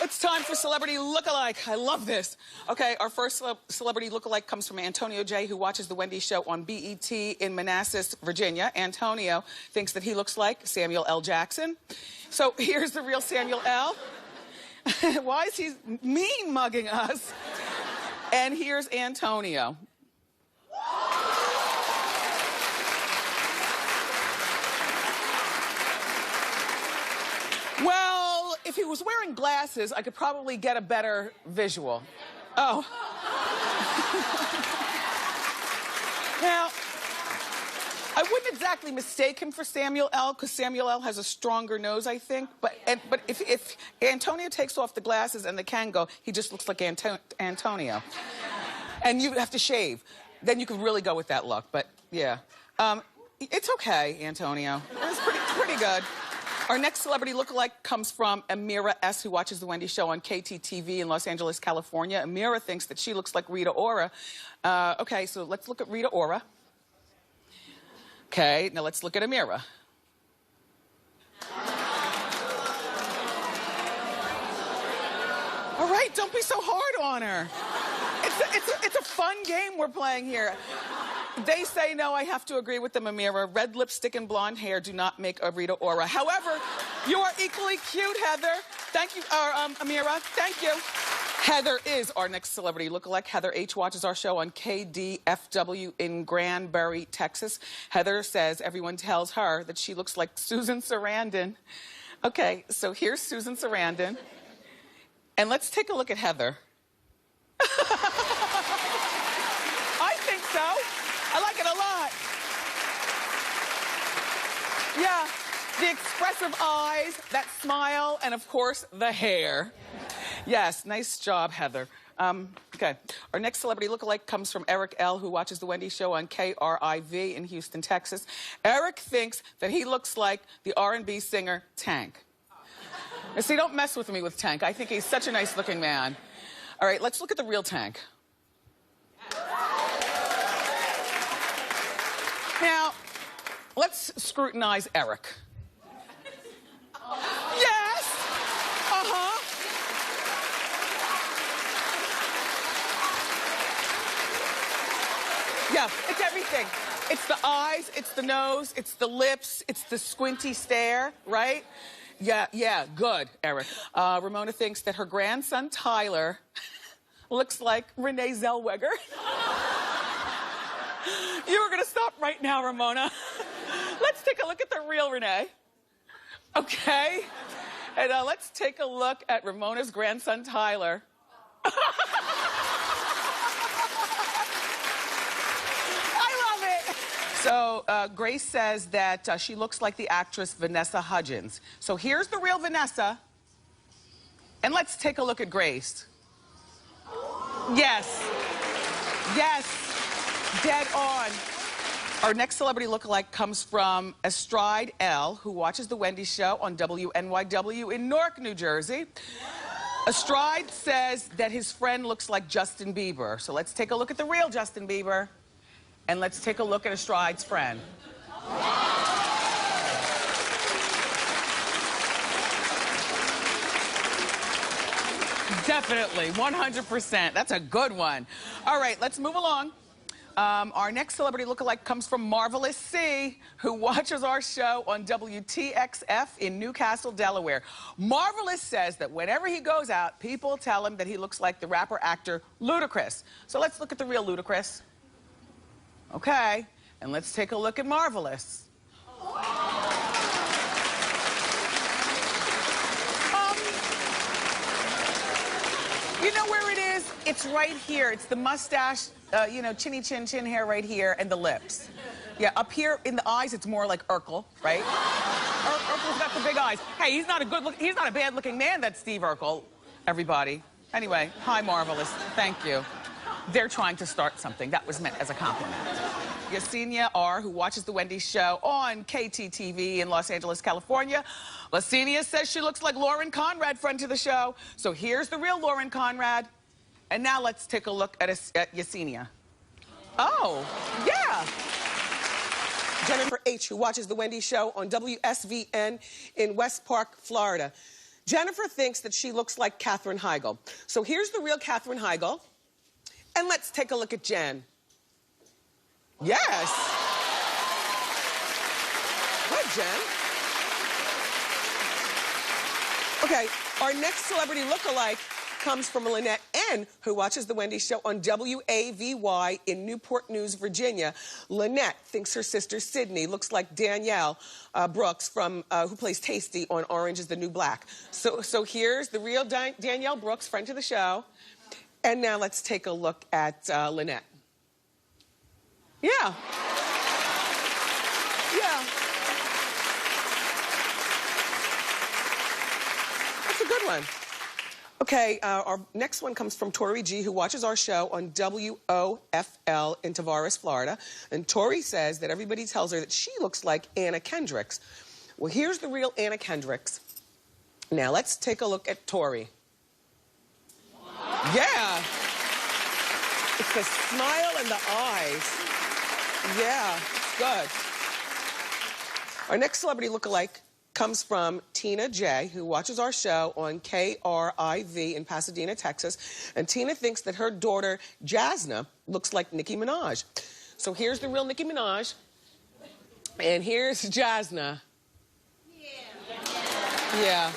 It's time for Celebrity Look-alike. I love this. Okay, our first celebrity look-alike comes from Antonio J., who watches The Wendy Show on BET in Manassas, Virginia. Antonio thinks that he looks like Samuel L. Jackson. So here's the real Samuel L. Why is he mean-mugging us? And here's Antonio. Well, if he was wearing glasses, I could probably get a better visual. Oh. Now, I wouldn't exactly mistake him for Samuel L., because Samuel L. has a stronger nose, I think. But if Antonio takes off the glasses and the Kango, he just looks like Antonio. And you have to shave. Then you could really go with that look. But, yeah. It's okay, Antonio. It's pretty good. Our next celebrity lookalike comes from Amira S., who watches The Wendy Show on KTTV in Los Angeles, California. Amira thinks that she looks like Rita Ora. Okay, so let's look at Rita Ora. Okay, now let's look at Amira. All right, don't be so hard on her. It's a fun game we're playing here. They say no, I have to agree with them, Amira. Red lipstick and blonde hair do not make a Rita Ora. However, you are equally cute, Heather. Thank you, Amira. Thank you. Heather is our next celebrity lookalike. Heather H. watches our show on KDFW in Granbury, Texas. Heather says everyone tells her that she looks like Susan Sarandon. Okay, so here's Susan Sarandon. And let's take a look at Heather. I think so. I like it a lot. Yeah, the expressive eyes, that smile, and of course, the hair. Yes, nice job, Heather. Okay, our next celebrity lookalike comes from Eric L., who watches The Wendy Show on KRIV in Houston, Texas. Eric thinks that he looks like the R&B singer Tank. Now, see, don't mess with me with Tank. I think he's such a nice-looking man. All right, let's look at the real Tank. Now, let's scrutinize Eric. Yes! Uh-huh. Yeah, it's everything. It's the eyes, it's the nose, it's the lips, it's the squinty stare, right? Yeah, good, Eric. Ramona thinks that her grandson, Tyler, looks like Renee Zellweger. You were gonna stop right now, Ramona. Let's take a look at the real Renee. Okay? And let's take a look at Ramona's grandson, Tyler. So, Grace says that she looks like the actress Vanessa Hudgens. So here's the real Vanessa. And let's take a look at Grace. Yes. Yes. Dead on. Our next celebrity lookalike comes from Astride L., who watches The Wendy Show on WNYW in Newark, New Jersey. Astride says that his friend looks like Justin Bieber. So let's take a look at the real Justin Bieber. And let's take a look at Astride's friend. Definitely, 100%. That's a good one. All right, let's move along. Our next celebrity lookalike comes from Marvelous C., who watches our show on WTXF in Newcastle, Delaware. Marvelous says that whenever he goes out, people tell him that he looks like the rapper-actor Ludacris. So let's look at the real Ludacris. Okay, and let's take a look at Marvelous. You know where it is? It's right here. It's the mustache, you know, chinny chin hair right here, and the lips. Yeah, up here in the eyes, it's more like Urkel, right? Urkel's got the big eyes. Hey, he's not a bad-looking man, that's Steve Urkel, everybody. Anyway, hi, Marvelous. Thank you. They're trying to start something. That was meant as a compliment. Yesenia R., who watches The Wendy Show on KTTV in Los Angeles, California. Yesenia says she looks like Lauren Conrad, friend to the show. So here's the real Lauren Conrad. And now let's take a look at Yesenia. Oh, yeah. Jennifer H., who watches The Wendy Show on WSVN in West Park, Florida. Jennifer thinks that she looks like Katherine Heigl. So here's the real Katherine Heigl. And let's take a look at Jen. Yes. Good, Jen. Okay, our next celebrity look-alike comes from Lynette N., who watches The Wendy Show on WAVY in Newport News, Virginia. Lynette thinks her sister Sydney looks like Danielle Brooks from who plays Tasty on Orange is the New Black. So here's the real Danielle Brooks, friend to the show. And now let's take a look at Lynette. Yeah. Yeah. That's a good one. Okay, our next one comes from Tori G., who watches our show on WOFL in Tavares, Florida. And Tori says that everybody tells her that she looks like Anna Kendricks. Well, here's the real Anna Kendricks. Now, let's take a look at Tori. Wow. Yeah. It's the smile and the eyes. Yeah, it's good. Our next celebrity look-alike comes from Tina J., who watches our show on KRIV in Pasadena, Texas. And Tina thinks that her daughter, Jasna, looks like Nicki Minaj. So here's the real Nicki Minaj. And here's Jasna. Yeah.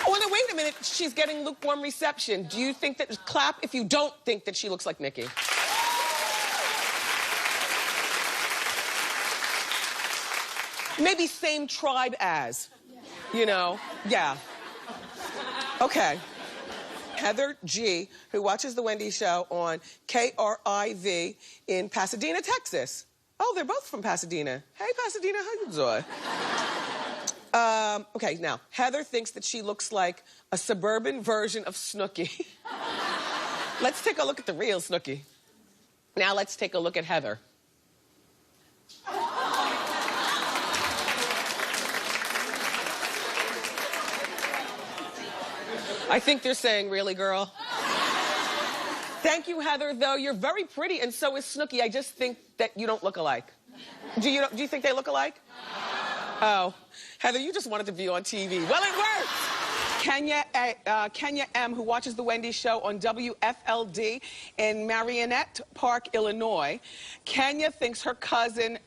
Oh, now, wait a minute. She's getting lukewarm reception. Do you think that... Clap if you don't think that she looks like Nicki. Maybe same tribe as, you know? Yeah. Okay. Heather G., who watches The Wendy Show on KRIV in Pasadena, Texas. Oh, they're both from Pasadena. Hey, Pasadena, how you doing? Okay, now, Heather thinks that she looks like a suburban version of Snooki. Let's take a look at the real Snooki. Now let's take a look at Heather. I think they're saying, really, girl? Thank you, Heather, though. You're very pretty, and so is Snooki. I just think that you don't look alike. Do you think they look alike? Oh. Heather, you just wanted to be on TV. Well, it worked! Kenya M., who watches The Wendy Show on WFLD in Marionette Park, Illinois. Kenya thinks her cousin,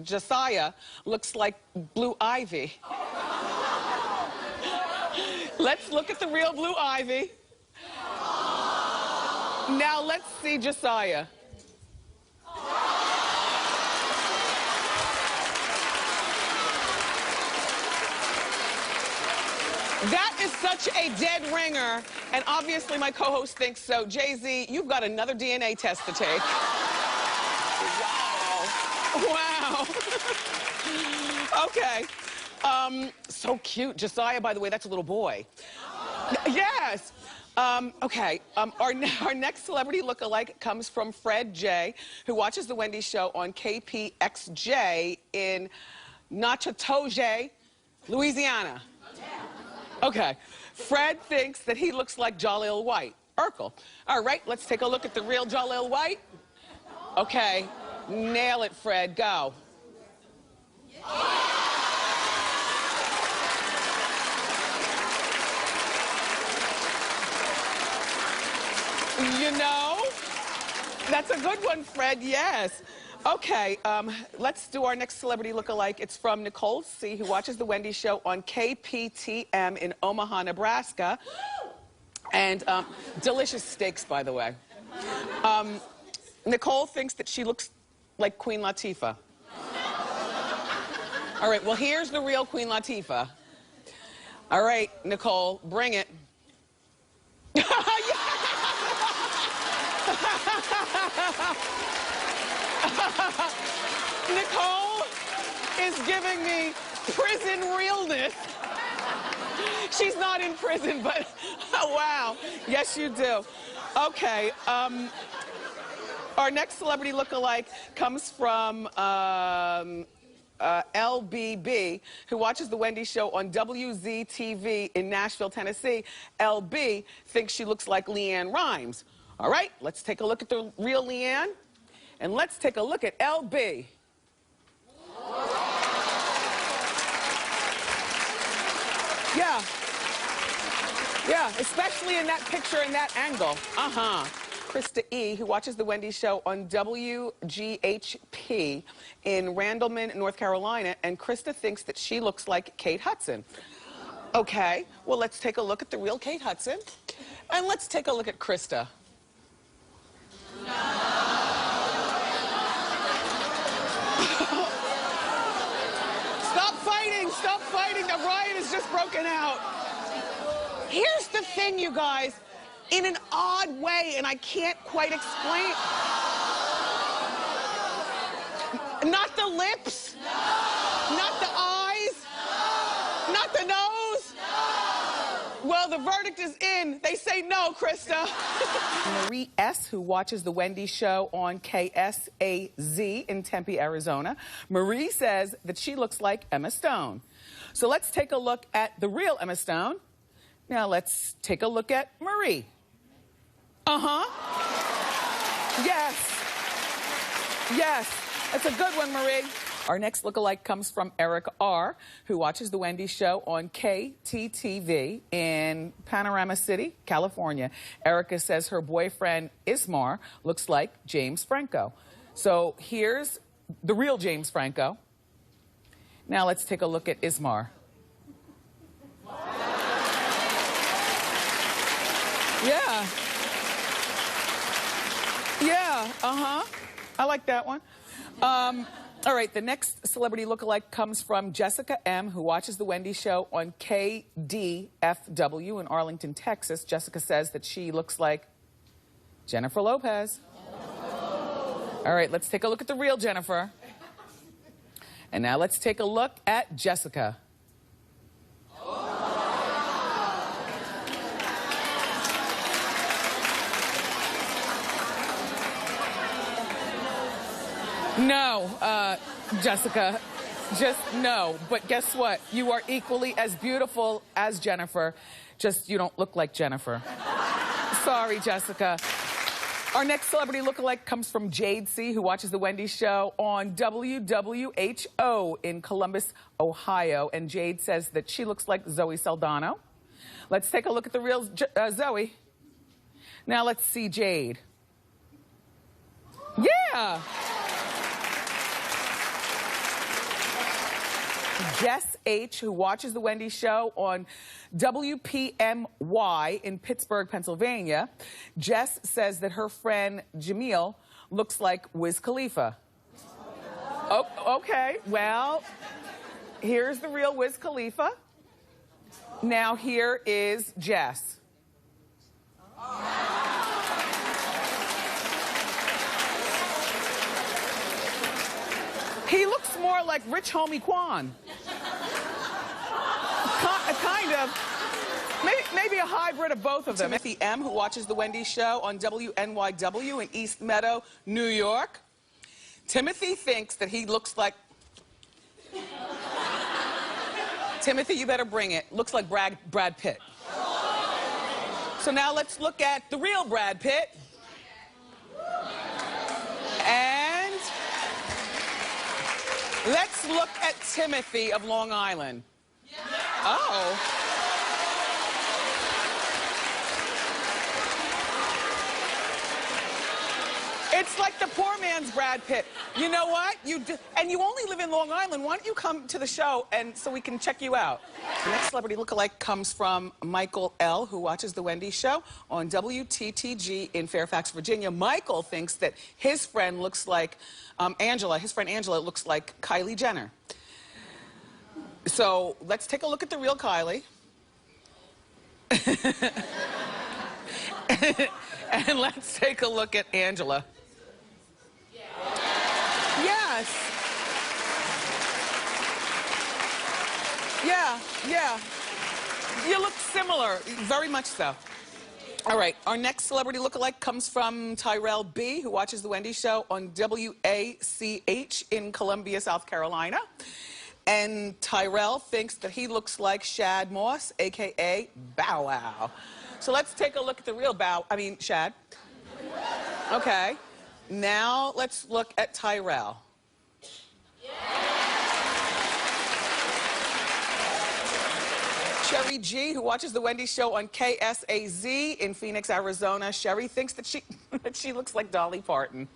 Josiah, looks like Blue Ivy. Let's look at the real Blue Ivy. Now let's see Josiah. That is such a dead ringer, and obviously my co-host thinks so. Jay-Z, you've got another DNA test to take. Wow. Wow. Okay. So cute. Josiah, by the way, that's a little boy. Yes. Okay. Our next celebrity look-alike comes from Fred J., who watches The Wendy Show on KPXJ in Natchitoches, Louisiana. Okay. Fred thinks that he looks like Jaleel White. Urkel. All right, let's take a look at the real Jaleel White. Okay. Nail it, Fred. Go. You know, that's a good one, Fred, yes. Okay, let's do our next celebrity look-alike. It's from Nicole C., who watches The Wendy Show on KPTM in Omaha, Nebraska. And delicious steaks, by the way. Nicole thinks that she looks like Queen Latifah. All right, well, here's the real Queen Latifah. All right, Nicole, bring it. Nicole is giving me prison realness. She's not in prison, but oh, wow. Yes, you do. Okay. Our next celebrity look-alike comes from LBB, who watches The Wendy Show on WZTV in Nashville, Tennessee. LB thinks she looks like Leanne Rimes. All right, let's take a look at the real Leanne, and let's take a look at LB. Yeah. Yeah, especially in that picture and that angle. Uh-huh. Krista E., who watches The Wendy Show on WGHP in Randleman, North Carolina, and Krista thinks that she looks like Kate Hudson. Okay, well, let's take a look at the real Kate Hudson, and let's take a look at Krista. Stop fighting! Stop fighting! The riot has just broken out. Here's the thing, you guys. In an odd way, and I can't quite explain. Not the lips. No. Not the eyes. No. Not the nose. No. Well, the verdict is in. They say no, Krista. Marie S., who watches The Wendy Show on KSAZ in Tempe, Arizona. Marie says that she looks like Emma Stone. So let's take a look at the real Emma Stone. Now let's take a look at Marie. Uh-huh. Yes. Yes. That's a good one, Marie. Our next lookalike comes from Erica R., who watches The Wendy Show on KTTV in Panorama City, California. Erica says her boyfriend, Ismar, looks like James Franco. So here's the real James Franco. Now let's take a look at Ismar. Yeah. Yeah, uh-huh. I like that one. All right, the next celebrity lookalike comes from Jessica M., who watches The Wendy Show on KDFW in Arlington, Texas. Jessica says that she looks like Jennifer Lopez. All right, let's take a look at the real Jennifer. And now let's take a look at Jessica. No, Jessica, just no. But guess what? You are equally as beautiful as Jennifer, just you don't look like Jennifer. Sorry, Jessica. Our next celebrity lookalike comes from Jade C., who watches The Wendy Show on WWHO in Columbus, Ohio. And Jade says that she looks like Zoe Saldana. Let's take a look at the real Zoe. Now let's see Jade. Yeah. Jess H., who watches The Wendy Show on WPMY in Pittsburgh, Pennsylvania. Jess says that her friend Jamil looks like Wiz Khalifa. Oh, okay, well, here's the real Wiz Khalifa. Now here is Jess. He looks more like Rich Homie Quan. Kind of. Maybe a hybrid of both of them. Timothy M., who watches The Wendy Show on WNYW in East Meadow, New York. Timothy thinks that he looks like... Timothy, you better bring it. Looks like Brad Pitt. So now let's look at the real Brad Pitt. And let's look at Timothy of Long Island. Oh. It's like the poor man's Brad Pitt. You know what? And you only live in Long Island. Why don't you come to the show and so we can check you out? The next celebrity lookalike comes from Michael L., who watches The Wendy Show on WTTG in Fairfax, Virginia. Michael thinks that his friend looks like Angela. His friend Angela looks like Kylie Jenner. So let's take a look at the real Kylie. And let's take a look at Angela. Yes. Yeah. You look similar, very much so. All right, our next celebrity lookalike comes from Tyrell B., who watches The Wendy Show on WACH in Columbia, South Carolina. And Tyrell thinks that he looks like Shad Moss, a.k.a. Bow Wow. So let's take a look at the real Shad. Okay. Now let's look at Tyrell. Sherry G, who watches the Wendy Show on KSAZ in Phoenix, Arizona. Sherry thinks that she looks like Dolly Parton.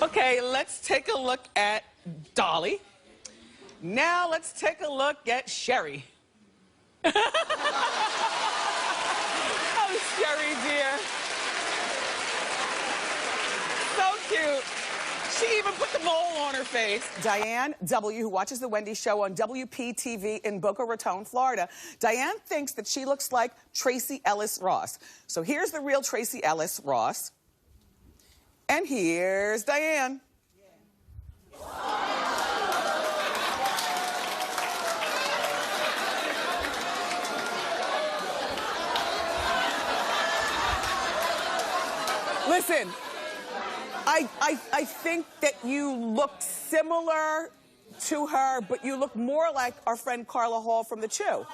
Okay, let's take a look at Dolly. Now let's take a look at Sherry. Oh, Sherry, dear. So cute. She even put the mole on her face. Diane W., who watches the Wendy Show on WPTV in Boca Raton, Florida. Diane thinks that she looks like Tracy Ellis Ross. So here's the real Tracy Ellis Ross. And here's Diane. Listen, I think that you look similar to her, but you look more like our friend Carla Hall from The Chew.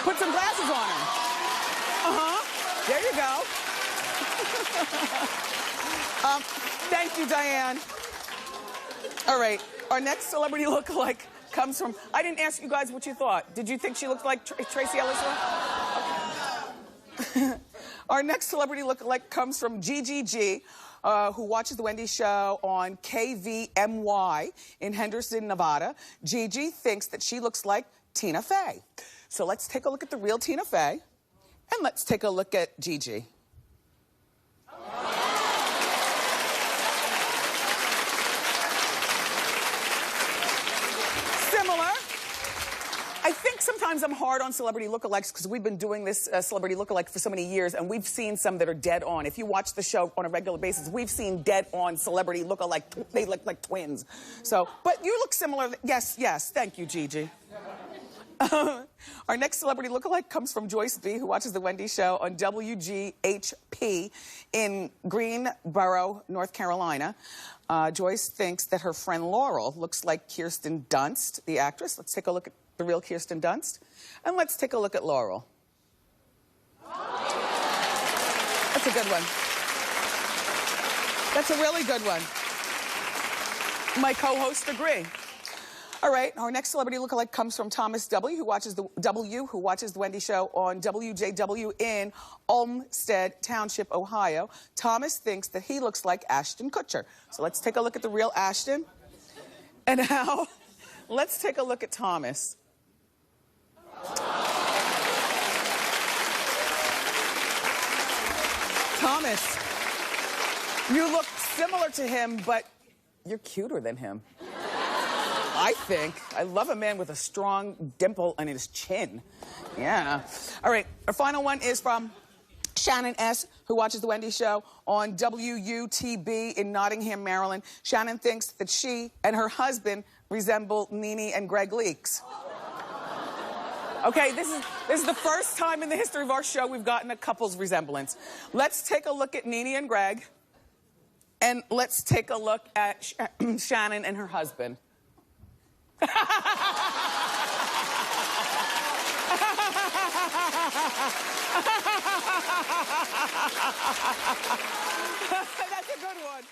Put some glasses on her. There you go. Thank you, Diane. All right, our next celebrity lookalike comes from, I didn't ask you guys what you thought. Did you think she looked like Tracy Ellis? Okay. Our next celebrity lookalike comes from Gigi G, who watches the Wendy Show on KVMY in Henderson, Nevada. Gigi thinks that she looks like Tina Fey. So let's take a look at the real Tina Fey, and let's take a look at Gigi. Similar. I think sometimes I'm hard on celebrity lookalikes because we've been doing this celebrity lookalike for so many years, and we've seen some that are dead on. If you watch the show on a regular basis, we've seen dead on celebrity lookalike. They look like twins. So, but you look similar. Yes, yes. Thank you, Gigi. Our next celebrity lookalike comes from Joyce B, who watches the Wendy Show on WGHP in Greensboro, North Carolina. Joyce thinks that her friend Laurel looks like Kirsten Dunst, the actress. Let's take a look at the real Kirsten Dunst. And let's take a look at Laurel. That's a good one. That's a really good one. My co-hosts agree. All right, our next celebrity lookalike comes from Thomas W., who watches the Wendy Show on WJW in Olmsted Township, Ohio. Thomas thinks that he looks like Ashton Kutcher. So let's take a look at the real Ashton. And now, let's take a look at Thomas. Thomas, you look similar to him, but you're cuter than him. I think. I love a man with a strong dimple in his chin. Yeah. All right, our final one is from Shannon S., who watches the Wendy Show on WUTB in Nottingham, Maryland. Shannon thinks that she and her husband resemble Nene and Greg Leakes. Okay, this is the first time in the history of our show we've gotten a couple's resemblance. Let's take a look at Nene and Greg, and let's take a look at Shannon and her husband. That's a good one.